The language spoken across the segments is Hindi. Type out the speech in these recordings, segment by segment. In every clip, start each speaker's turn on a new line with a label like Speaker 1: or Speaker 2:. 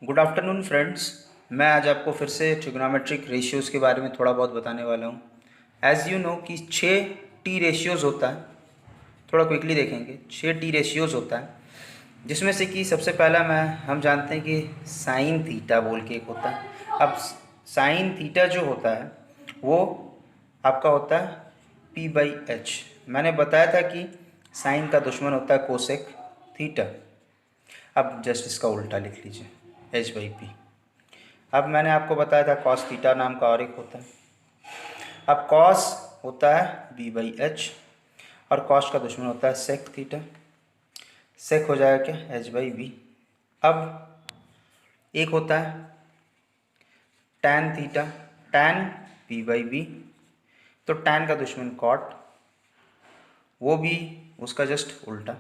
Speaker 1: Good afternoon friends. मैं आज आपको फिर से ट्रिग्नोमेट्रिक रेशियोज़ के बारे में थोड़ा बहुत बताने वाला हूँ। एज़ यू नो कि 6 टी रेशियोज़ होता है। थोड़ा क्विकली देखेंगे, 6 टी रेशियोज़ होता है, जिसमें से कि सबसे पहला हम जानते हैं कि साइन थीटा बोल के एक होता है। अब साइन थीटा जो होता है वो आपका होता है p/h। मैंने बताया था कि साइन का दुश्मन होता है कोसेक थीटा। अब जस्ट इसका उल्टा लिख लीजिए, h/p। अब मैंने आपको बताया था कॉस थीटा नाम का और एक होता है। अब कॉस होता है b/h और कॉस का दुश्मन होता है सेक थीटा। सेक हो जाएगा क्या, h/v। अब एक होता है टैन थीटा, टैन p/v। तो टैन का दुश्मन कॉट, वो भी उसका जस्ट उल्टा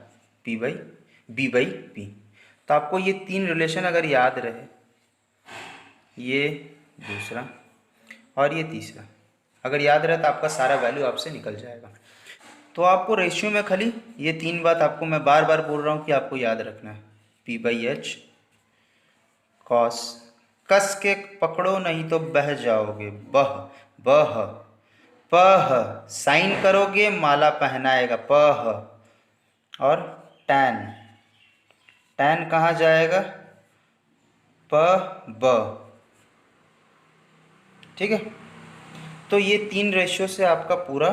Speaker 1: b/p। तो आपको ये तीन रिलेशन अगर याद रहे, ये दूसरा और ये तीसरा अगर याद रहे, तो आपका सारा वैल्यू आपसे निकल जाएगा। तो आपको रेशियो में खाली ये तीन बात आपको मैं बार बार बोल रहा हूँ कि आपको याद रखना है। p/h कॉस, कस के पकड़ो नहीं तो बह जाओगे, बह बह। पह साइन करोगे माला पहनाएगा, पह। और टैन, टैन कहाँ जाएगा, प ब। ठीक है। तो ये तीन रेशियो से आपका पूरा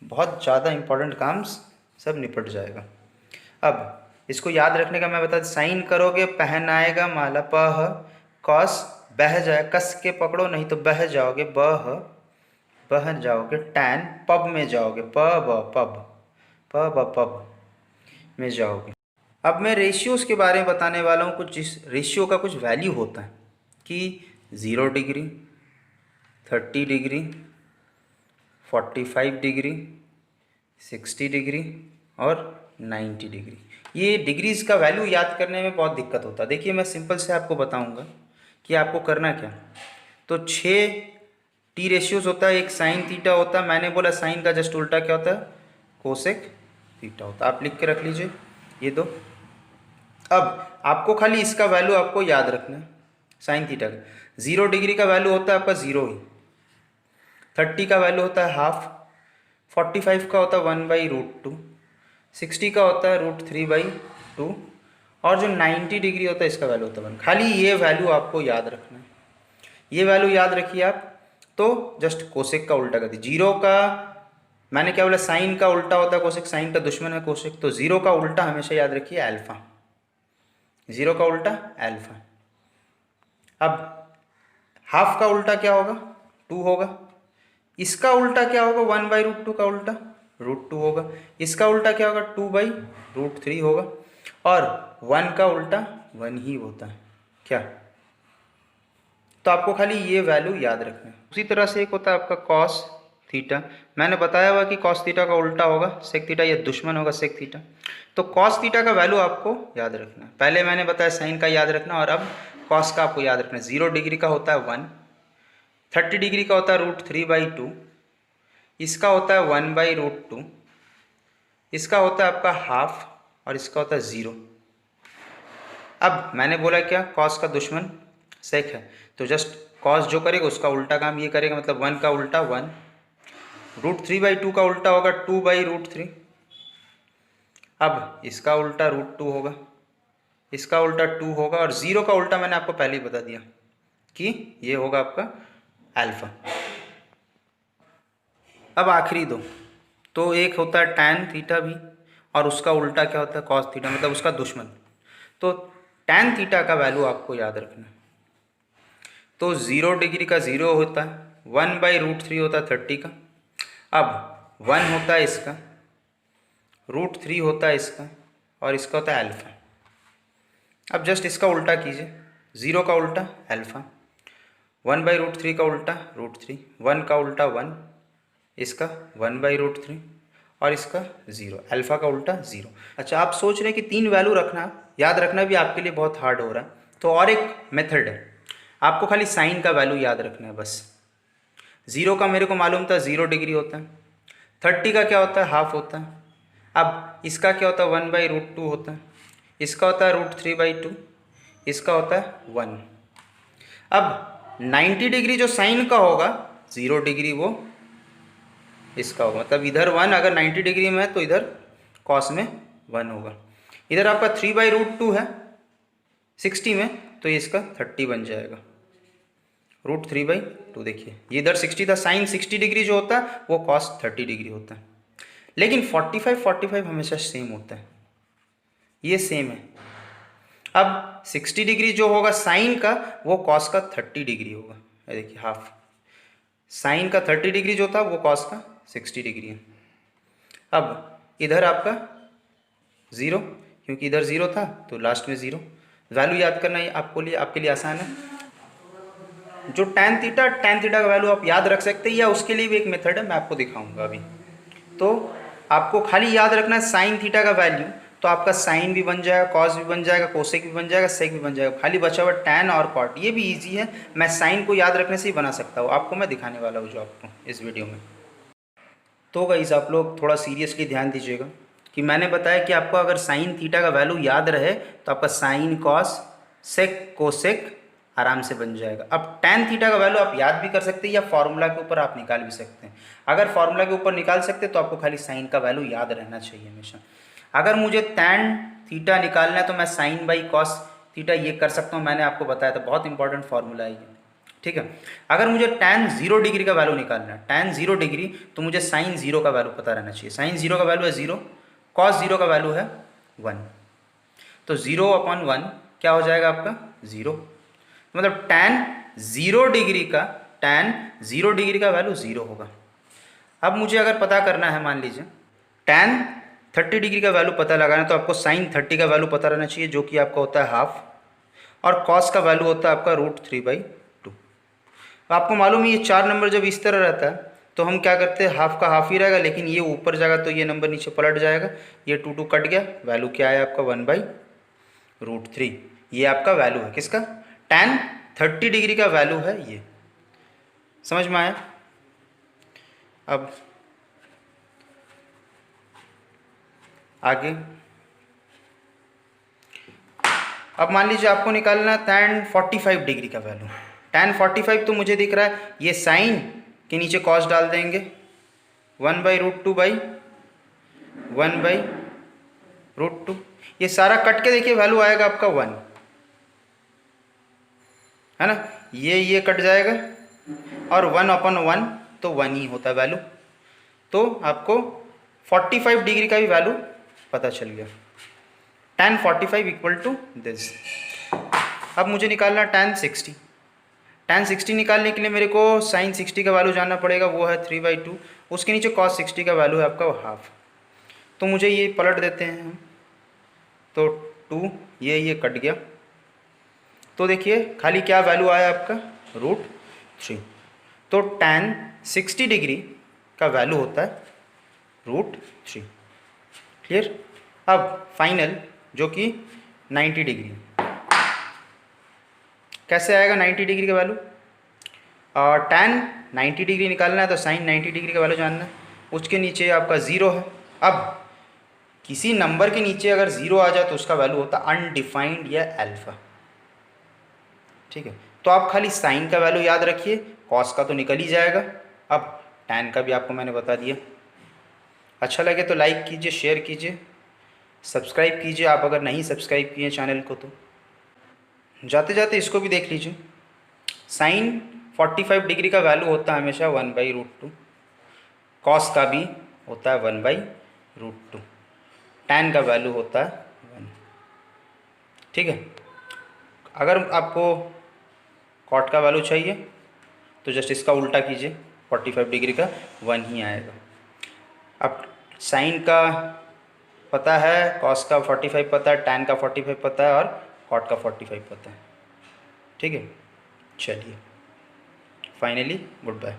Speaker 1: बहुत ज़्यादा इंपॉर्टेंट काम सब निपट जाएगा। अब इसको याद रखने का मैं बता, साइन करोगे पहनाएगा माला, पह। कॉस बह जाए, कस के पकड़ो नहीं तो बह जाओगे, बह बह जाओगे। टैन पब में जाओगे, प ब पब, प ब पब में जाओगे। अब मैं रेशियोज़ के बारे में बताने वाला हूँ। कुछ इस रेशियो का कुछ वैल्यू होता है कि 0 डिग्री, 30 डिग्री, 45 डिग्री, 60 डिग्री और 90 डिग्री। ये डिग्रीज़ का वैल्यू याद करने में बहुत दिक्कत होता है। देखिए मैं सिंपल से आपको बताऊंगा कि आपको करना क्या। तो 6 टी रेशियोज़ होता है, एक साइन थीटा होता है। मैंने बोला साइन का जस्ट उल्टा क्या होता है, कोसेक थीटा होता है। आप लिख के रख लीजिए ये दो। अब आपको खाली इसका वैल्यू आपको याद रखना है। साइन थीटा का 0 डिग्री का वैल्यू होता है आपका 0 ही, 30 का वैल्यू होता है हाफ, 45 का होता है 1/√2, 60 का होता है √3/2 और जो 90 डिग्री होता है इसका वैल्यू होता है 1। खाली ये वैल्यू आपको याद रखना है। ये वैल्यू याद रखिए आप, तो जस्ट कोसेक का उल्टा कर दी। 0 का मैंने क्या बोला, साइन का उल्टा होता है कोसेक, साइन का दुश्मन है कोसेक। तो 0 का उल्टा हमेशा याद रखिए अल्फा, 0 का उल्टा अल्फा। अब हाफ का उल्टा क्या होगा, 2 होगा। इसका उल्टा क्या होगा, 1/√2 का उल्टा √2 होगा। इसका उल्टा क्या होगा, 2/√3 होगा। और 1 का उल्टा 1 ही होता है क्या। तो आपको खाली ये वैल्यू याद रखना है। उसी तरह से एक होता है आपका कॉस थीटा। मैंने बताया हुआ कि कॉस थीटा का उल्टा होगा सेक थीटा, या दुश्मन होगा सेक थीटा। तो कॉस थीटा का वैल्यू आपको याद रखना है। पहले मैंने बताया साइन का याद रखना, और अब कॉस का आपको याद रखना है। 0 डिग्री का होता है 1, 30 डिग्री का होता है √3/2, इसका होता है 1/√2, इसका होता है आपका हाफ और इसका होता है 0। अब मैंने बोला क्या, कॉस का दुश्मन सेक है, तो जस्ट कॉस जो करेगा उसका उल्टा काम ये करेगा, मतलब 1 का उल्टा 1, √3/2 का उल्टा होगा 2/√3। अब इसका उल्टा √2 होगा, इसका उल्टा 2 होगा, और 0 का उल्टा मैंने आपको पहले ही बता दिया कि ये होगा आपका अल्फा। अब आखिरी दो, तो एक होता है टैन थीटा भी, और उसका उल्टा क्या होता है, कॉस थीटा, मतलब उसका दुश्मन। तो टैन थीटा का वैल्यू आपको याद रखना है। तो 0 डिग्री का 0 होता है, 1/√3 होता है 30 का। अब 1 होता है इसका, √3 होता है इसका, और इसका होता है अल्फा। अब जस्ट इसका उल्टा कीजिए, 0 का उल्टा अल्फा, 1/√3 का उल्टा √3, 1 का उल्टा 1, इसका 1/√3 और इसका 0, अल्फा का उल्टा 0। अच्छा, आप सोच रहे हैं कि 3 वैल्यू रखना, याद रखना भी आपके लिए बहुत हार्ड हो रहा है। तो और एक मेथड है, आपको खाली साइन का वैल्यू याद रखना है बस। 0 का मेरे को मालूम था 0 डिग्री होता है, 30 का क्या होता है, हाफ होता है। अब इसका क्या होता है, 1/√2 होता है, इसका होता है √3/2, इसका होता है 1। अब 90 डिग्री जो साइन का होगा 0 डिग्री वो इसका होगा, मतलब इधर 1 अगर 90 डिग्री में है तो इधर कॉस में 1 होगा। इधर आपका 3/√2 है 60 में, तो ये इसका 30 बन जाएगा। √3/2 देखिए, ये इधर 60 था, साइन 60 डिग्री जो होता है वो कॉस 30 डिग्री होता है। लेकिन 45 हमेशा सेम होता है, ये सेम है। अब 60 डिग्री जो होगा साइन का वो कॉस का 30 डिग्री होगा। ये देखिए हाफ, साइन का 30 डिग्री जो था वो कॉस का 60 डिग्री है। अब इधर आपका 0, क्योंकि इधर 0 था तो लास्ट में 0। वैल्यू याद करना ये आपके लिए आसान है। जो tan थीटा का वैल्यू आप याद रख सकते हैं, या उसके लिए भी एक मेथड है, मैं आपको दिखाऊंगा अभी। तो आपको खाली याद रखना है साइन थीटा का वैल्यू, तो आपका साइन भी बन जाएगा, कॉस भी बन जाएगा, कोसेक भी बन जाएगा, सेक भी बन जाएगा। खाली बचा हुआ टैन और कॉट, ये भी इजी है, मैं साइन को याद रखने से ही बना सकता हूँ, आपको मैं दिखाने वाला हूँ जो आपको इस वीडियो में। तो गाइस आप लोग थोड़ा सीरियसली ध्यान दीजिएगा कि मैंने बताया कि आपको अगर साइन थीटा का वैल्यू याद रहे तो आपका साइन कॉस सेक कोसेक आराम से बन जाएगा। अब टैन थीटा का वैल्यू आप याद भी कर सकते हैं या फॉर्मूला के ऊपर आप निकाल भी सकते हैं। अगर फॉर्मूला के ऊपर निकाल सकते हैं तो आपको खाली साइन का वैल्यू याद रहना चाहिए हमेशा। अगर मुझे टैन थीटा निकालना है तो मैं साइन बाई कॉस थीटा ये कर सकता हूँ, मैंने आपको बताया था, बहुत इंपॉर्टेंट फॉर्मूला है ये, ठीक है। अगर मुझे tan 0 डिग्री का वैल्यू निकालना है, tan 0 डिग्री, तो मुझे साइन 0 का वैल्यू पता रहना चाहिए। साइन 0 का वैल्यू है 0, कॉस 0 का वैल्यू है 1, तो 0/1 क्या हो जाएगा आपका 0, मतलब tan 0 डिग्री का वैल्यू 0 होगा। अब मुझे अगर पता करना है, मान लीजिए tan 30 डिग्री का वैल्यू पता लगाना है, तो आपको साइन 30 का वैल्यू पता रहना चाहिए, जो कि आपका होता है हाफ, और कॉस का वैल्यू होता है आपका √3/2। आपको मालूम है ये 4 नंबर जब इस तरह रहता है तो हम क्या करते हैं, हाफ का हाफ ही रहेगा, लेकिन ये ऊपर जाएगा तो ये नंबर नीचे पलट जाएगा, ये 2 कट गया, वैल्यू क्या है आपका 1/√3। ये आपका वैल्यू है किसका, tan 30 डिग्री का वैल्यू है ये। समझ में आया? अब आगे, अब मान लीजिए आपको निकालना tan 45 डिग्री का वैल्यू। tan 45 तो मुझे दिख रहा है, ये साइन के नीचे कॉस डाल देंगे, 1/√2 ये सारा कट के देखिए वैल्यू आएगा आपका 1, है ना, ये कट जाएगा, और 1/1 तो 1 ही होता है वैल्यू। तो आपको 45 डिग्री का भी वैल्यू पता चल गया, tan 45 इक्वल टू दिस। अब मुझे निकालना tan 60। tan 60 निकालने के लिए मेरे को sin 60 का वैल्यू जानना पड़ेगा, वो है 3/2, उसके नीचे cos 60 का वैल्यू है आपका हाफ। तो मुझे ये पलट देते हैं हम, तो 2 ये कट गया, तो देखिए खाली क्या वैल्यू आया आपका √3। तो tan 60 डिग्री का वैल्यू होता है √3। क्लियर? अब फाइनल जो कि 90 डिग्री, कैसे आएगा 90 डिग्री का वैल्यू, और tan 90 डिग्री निकालना है तो साइन 90 डिग्री का वैल्यू जानना है, उसके नीचे आपका 0 है। अब किसी नंबर के नीचे अगर 0 आ जाए तो उसका वैल्यू होता है अनडिफाइंड या अल्फा, ठीक है। तो आप खाली साइन का वैल्यू याद रखिए, कॉस का तो निकल ही जाएगा। अब tan का भी आपको मैंने बता दिया। अच्छा लगे तो लाइक कीजिए, शेयर कीजिए, सब्सक्राइब कीजिए आप अगर नहीं सब्सक्राइब किए चैनल को तो। जाते जाते इसको भी देख लीजिए, साइन 45 डिग्री का वैल्यू होता है हमेशा 1/√2, कॉस का भी होता है 1/√2, tan का वैल्यू होता है 1, ठीक है। अगर आपको कॉट का वैल्यू चाहिए तो जस्ट इसका उल्टा कीजिए, 45 डिग्री का 1 ही आएगा। अब साइन का पता है, कॉस का 45 पता है, tan का 45 पता है, और कॉट का 45 पता है, ठीक है। चलिए फाइनली गुड बाय।